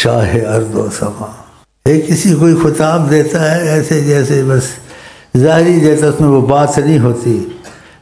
शाह अर्दो समा। एक किसी कोई खुताब देता है ऐसे जैसे बस ज़ाहिरी देता, उसमें वो बात नहीं होती,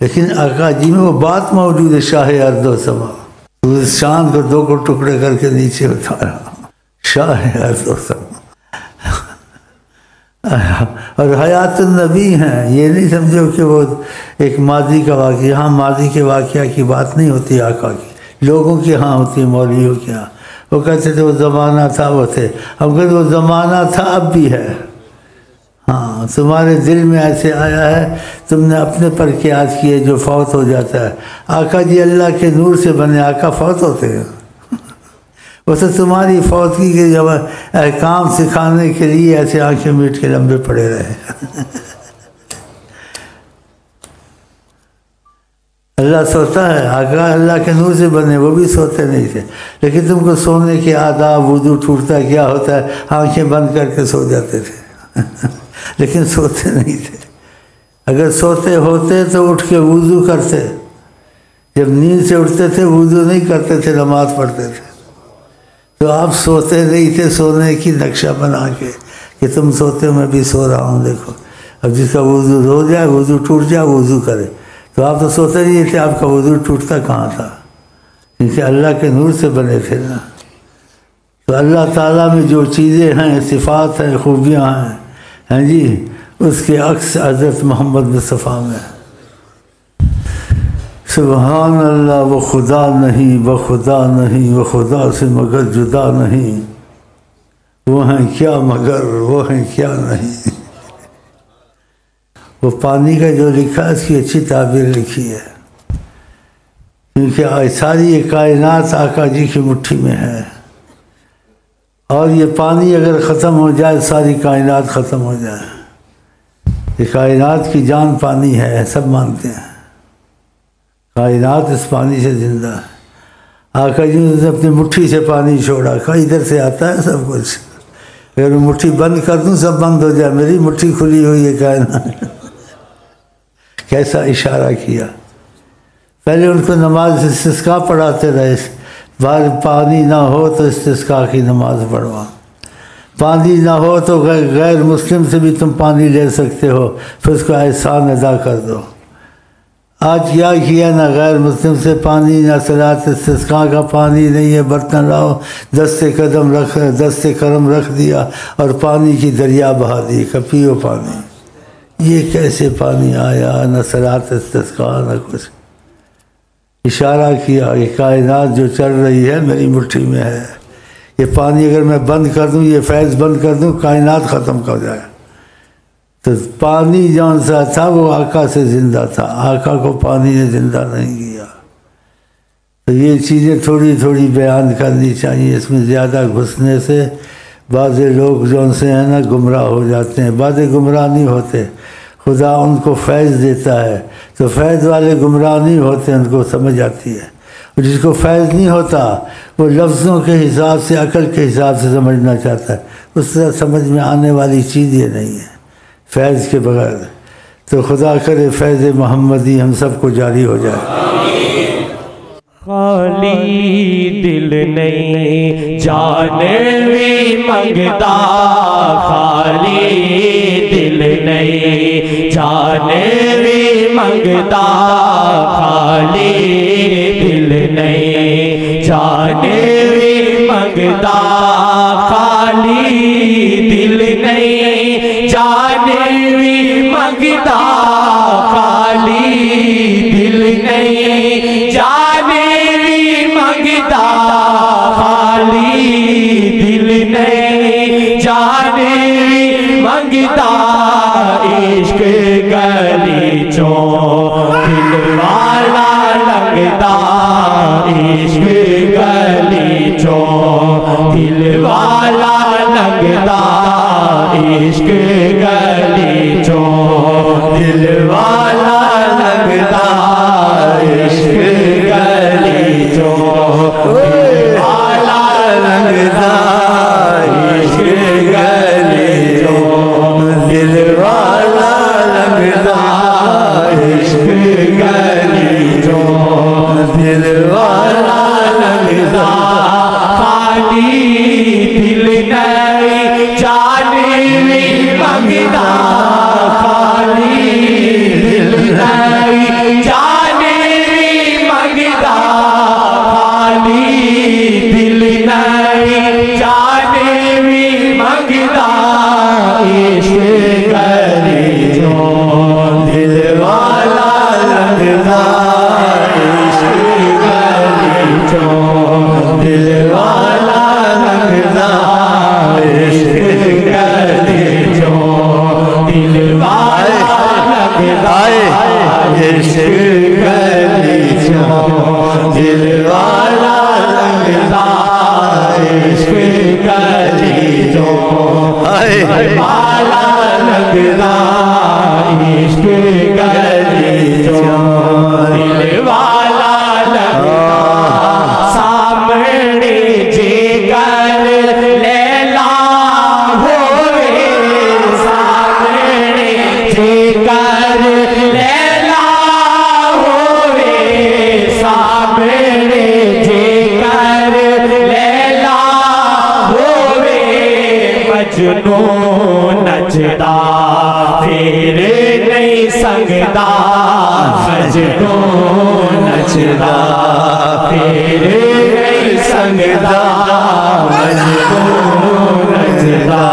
लेकिन आका जी में वो बात मौजूद है। शाह अर्दो समा, उस चाँद को दो को टुकड़े करके नीचे उतारा, शाह अर्दो समा। और हयात नबी हैं, ये नहीं समझो कि वो एक माजी का वाक़या। यहाँ माजी के वाक़या की बात नहीं होती आका की, लोगों के यहाँ होती है, मौलवियों के यहाँ। वो कहते थे वो ज़माना था, वो थे। हम कहते वो ज़माना था, अब भी है। हाँ, तुम्हारे दिल में ऐसे आया है, तुमने अपने पर क़ियास किए जो फौत हो जाता है। आका जी अल्लाह के नूर से बने, आका फौत होते हैं। वो तो तुम्हारी फौतगी के जब काम सिखाने के लिए ऐसे आंखें मीट के लंबे पड़े रहे। अल्लाह सोता है, आका अल्लाह के नूर से बने, वो भी सोते नहीं थे। लेकिन तुमको सोने के आदाब, वुज़ू टूटता क्या होता है, आंखें बंद करके सो जाते थे। लेकिन सोते नहीं थे। अगर सोते होते तो उठ के वुज़ू करते। जब नींद से उठते थे वुज़ू नहीं करते थे, नमाज़ पढ़ते थे। तो आप सोते नहीं थे, सोने की नक्शा बना के कि तुम सोते हो, मैं भी सो रहा हूँ, देखो। अब जिसका वुज़ू हो जाए, वुज़ू टूट जाए, वुज़ू करे। तो आप तो सोते नहीं थे, आपका वुज़ू टूटता कहाँ था, क्योंकि अल्लाह के नूर से बने थे ना। तो अल्लाह ताला में जो चीज़ें हैं, सिफ़ात हैं, खूबियाँ हैं जी, उसके अक्स हज़रत मोहम्मद मुस्तफ़ा में। सुबहान अल्लाह, वो खुदा नहीं, वो खुदा नहीं, वो खुदा से मगर जुदा नहीं, वो हैं क्या मगर वो हैं क्या नहीं। वो पानी का जो लिखा है, इसकी अच्छी ताबीर लिखी है, क्योंकि सारी ये कायनात आका जी की मुट्ठी में है। और ये पानी अगर ख़त्म हो जाए, सारी कायनात ख़त्म हो जाए। ये कायनात की जान पानी है, सब मानते हैं। कायनात इस पानी से जिंदा है। आका जी ने अपनी मुट्ठी से पानी छोड़ा, कहा इधर से आता है सब कुछ। अगर मैं मुट्ठी बंद कर दूं, सब बंद हो जाए, मेरी मुट्ठी खुली हुई है कायनात। कैसा इशारा किया। पहले उनको नमाज इस्तिस्का पढ़ाते रहे, बाहर पानी ना हो तो इस्तिस्का की नमाज पढ़वा। पानी ना हो तो गैर मुस्लिम से भी तुम पानी ले सकते हो, फिर उसको एहसान अदा कर दो। आज क्या किया ना, गैर मुस्लिम से पानी ना, सलात इस्तिस्का का पानी नहीं है, बर्तन लाओ, दस्ते करम रख दिया और पानी की दरिया बहा दी, पियो पानी। ये कैसे पानी आया, न सलात इस्तिस्का न कुछ। इशारा किया कि कायनात जो चल रही है मेरी मुट्ठी में है। ये पानी अगर मैं बंद कर दूं, ये फैज़ बंद कर दूं, कायनात ख़त्म कर जाए। तो पानी जौन सा था वो आका से ज़िंदा था, आका को पानी ने ज़िंदा नहीं किया। तो ये चीज़ें थोड़ी थोड़ी बयान करनी चाहिए, इसमें ज़्यादा घुसने से बाज़े लोग जौन से हैं ना गुमराह हो जाते हैं। बाज़े गुमराह नहीं होते, खुदा उनको फैज़ देता है, तो फैज़ वाले गुमराह नहीं होते, उनको समझ आती है। और जिसको फैज़ नहीं होता वो लफ्ज़ों के हिसाब से, अकल के हिसाब से समझना चाहता है, उस तरह समझ में आने वाली चीज़ ये नहीं है फैज़ के बगैर। तो खुदा करे फैज़ मोहम्मदी हम सबको जारी हो जाए। खाली दिल नहीं जाने भी मंगता, खाली दिल नहीं जाने भी मंगता, खाली दिल नहीं जाने भी मंगता, खाली दिल नहीं जाने भी मंगता, खाली दिल नहीं जाने मंगता, खाली दिल नहीं जाने मंगता। इश्क गलीचों दिल वाला लगता, इश्क गलीचों दिल वाला लगता, इश्क गलीचों दिल वाला लगता, इश्क गलीचों वाला लगता, इश्क गलीचों दिल वाला लगता, इश्क गलीचों दिल वाला लगता, खाली जान भी मंगदा इश्क करी जो दिल वाला लगदा इश्क करी जो दिल वाला लगदा इश्क करी जो दिल वाला लगदा इश्क करी जो दिल वाला लगदा इश्क करी जो वाला लगदा इश्क करी जो दिल वाला लगदा सामने जे कर लैला होवे सामने जे कर लैला होवे सामने जे कर लैला होवे मजनू नचदा फिर नहीं संगदा मजनू नचदा फिर नहीं संगदा मजनू नचदा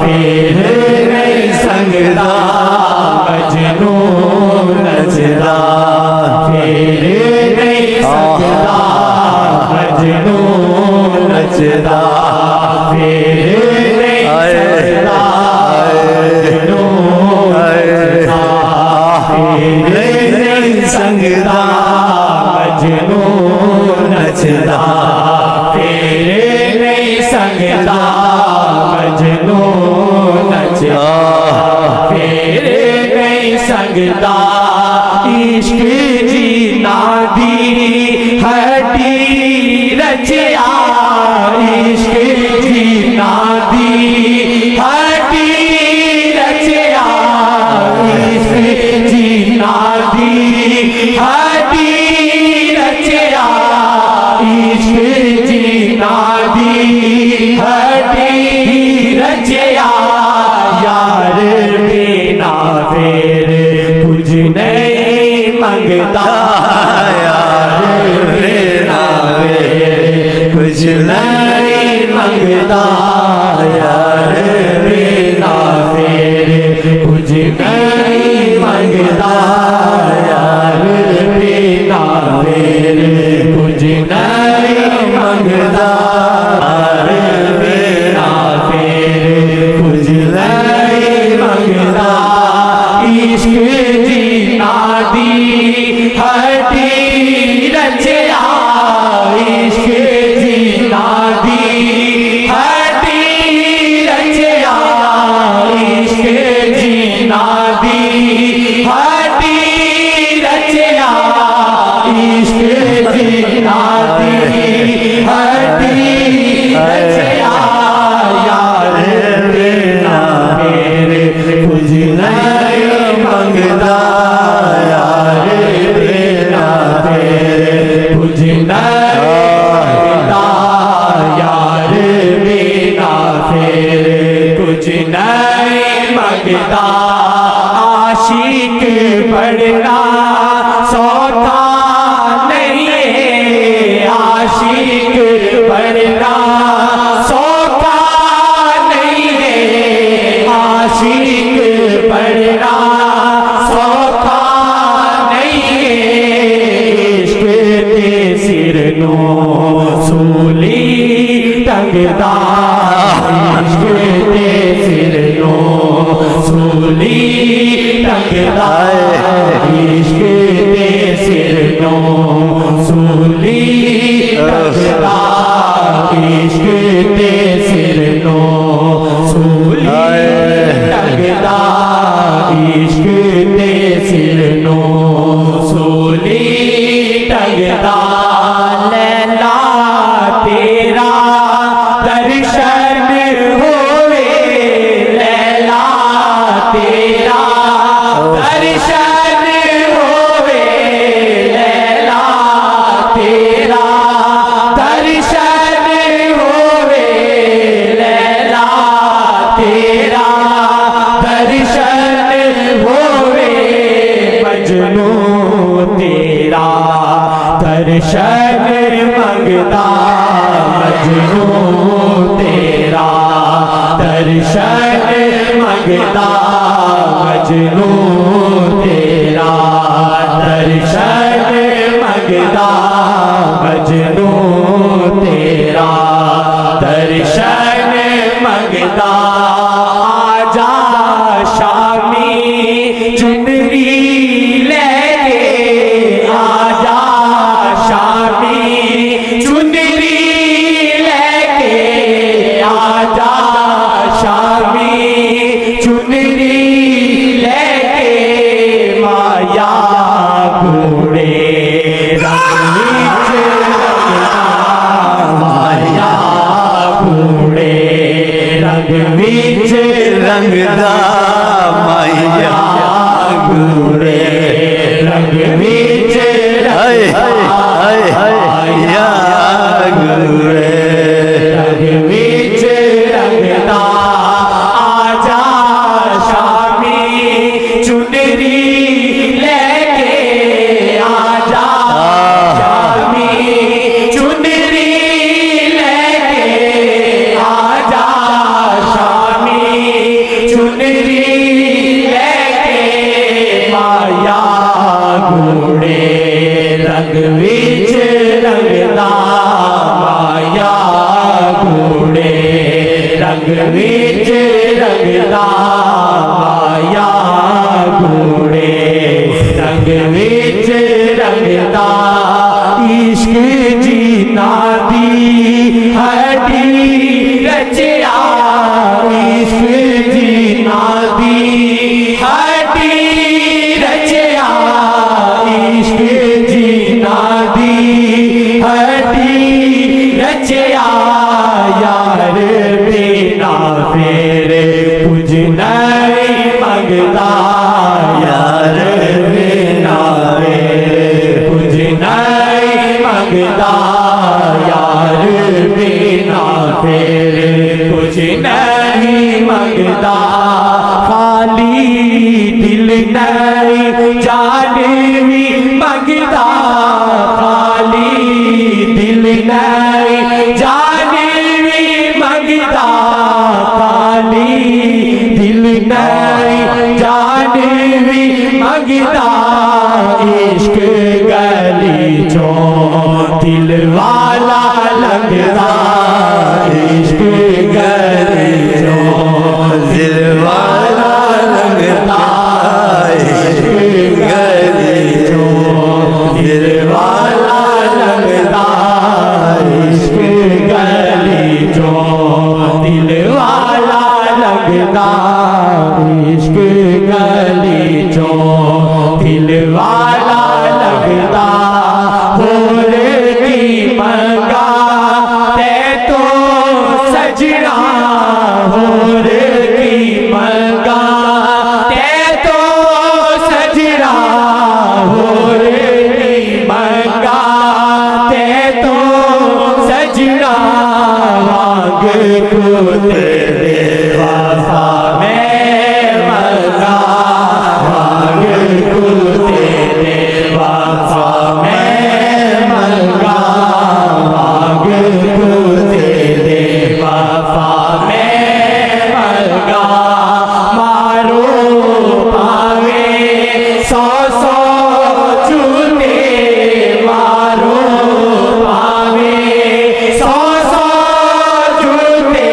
फिर नहीं संगदा मजनू नचदा फिर नहीं संगदा मजनू नचदा फिर नहीं संगदा मजनू नचदा फिर नहीं संगदा मजनू नचदा फिर नहीं संगदा मजनू नचदा फिर नहीं संगदा इश्क जी नादी हड्डी रचिया इश्क जी नादी हड्डी रचिया इश्क जी नादी हड्डी रचिया इश्क जी नादी हड्डी रचिया यार बिना फिर कुछ नहीं मंगता यार बिना फिर कुछ नहीं मंगता यार बिना फिर कुछ नहीं मंगता यार बिना फिर कुछ नहीं मंगता यार बिना फिर कुछ नहीं मंगता इश्क जी नादी हड्डी रचिया इश्क जी नादी हड्डी रचिया इश्क जी नादी हड्डी रचिया इश्क जी नादी हड्डी रचिया यार बिना मेरे कुछ नहीं मंगदा यार बिना मेरे कुछ नहीं मंगदा यार बिना फिर कुछ नहीं मंगदा आशिक बढ़ना सौदा नहीं है आशिक बढ़ना सौदा नहीं है आशिक बढ़ना सौदा नहीं है इश्क दे सिर नो सूली टंगदा इश्क दे सिर नो सूली टंगदा इश्क दे सिर नो सूली टंगदा इश्क दे सिर नो सूली टंगदा इश्क दे सिर नो सूली टंगदा लैला तेरा दर्शन होवे लैला तेरा दर्शन मंगदा मजनू तेरा दर्शन मंगदा मजनू तेरा दर्शन मंगदा आजा शामी चुनरी लेके आजा शामी चुनरी लेके आजा शामी चुनरी लेके माया घोड़े रंग विच माया घोड़े रंग विच रंगदा माया घोड़े रंग विच माया घोड़े रंग विच रंगदा आजा शामी चुनरी लेके आजा शामी चुनरी लेके आजा शामी चुनरी लेके माया घोड़े रंग विच रंगदा माया घोड़े रंग विच रंगदा माया घोड़े रंग विच रंगदा इश्क जीना दी हड्डी रचिया इश्क जीना दी हड्डी रचिया इश्क जीना दी हड्डी रचिया यार बिना फिर कुछ नहीं मंगदा यार बिना फिर कुछ नहीं मंगदा यार बिना फिर कुछ नहीं मंगदा खाली दिल नहीं जान भी मंगदा खाली दिल नहीं जान भी मंगदा खाली दिल नहीं जान भी मंगदा इश्क गली चो दिल वाला लगदा इश्क गली चो दिल वाला लगदा इश्क गली चो दिल वाला लगदा इश्क गली चो दिल वाला लगदा इश्क गली चो दिल वाला लगदा होर की मंगा ते तो सजना होर की मंगा ते तो सजना होर की मंगा ते तो सजना वाग को तेरे वासा में मंगा वाग को तेरे वासा में मंगा वाग को तेरे वासा में मंगा मारो पावे सौ सौ जूते मारो पावे सौ सौ जूते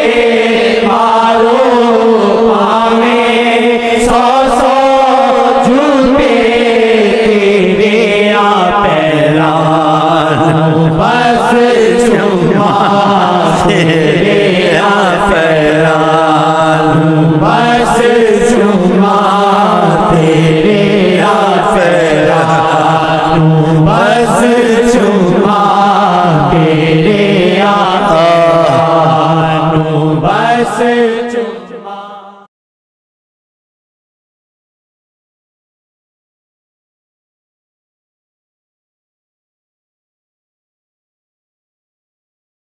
मारो पावे सौ सौ जूते तेरे पैरा बस चुमा तेरे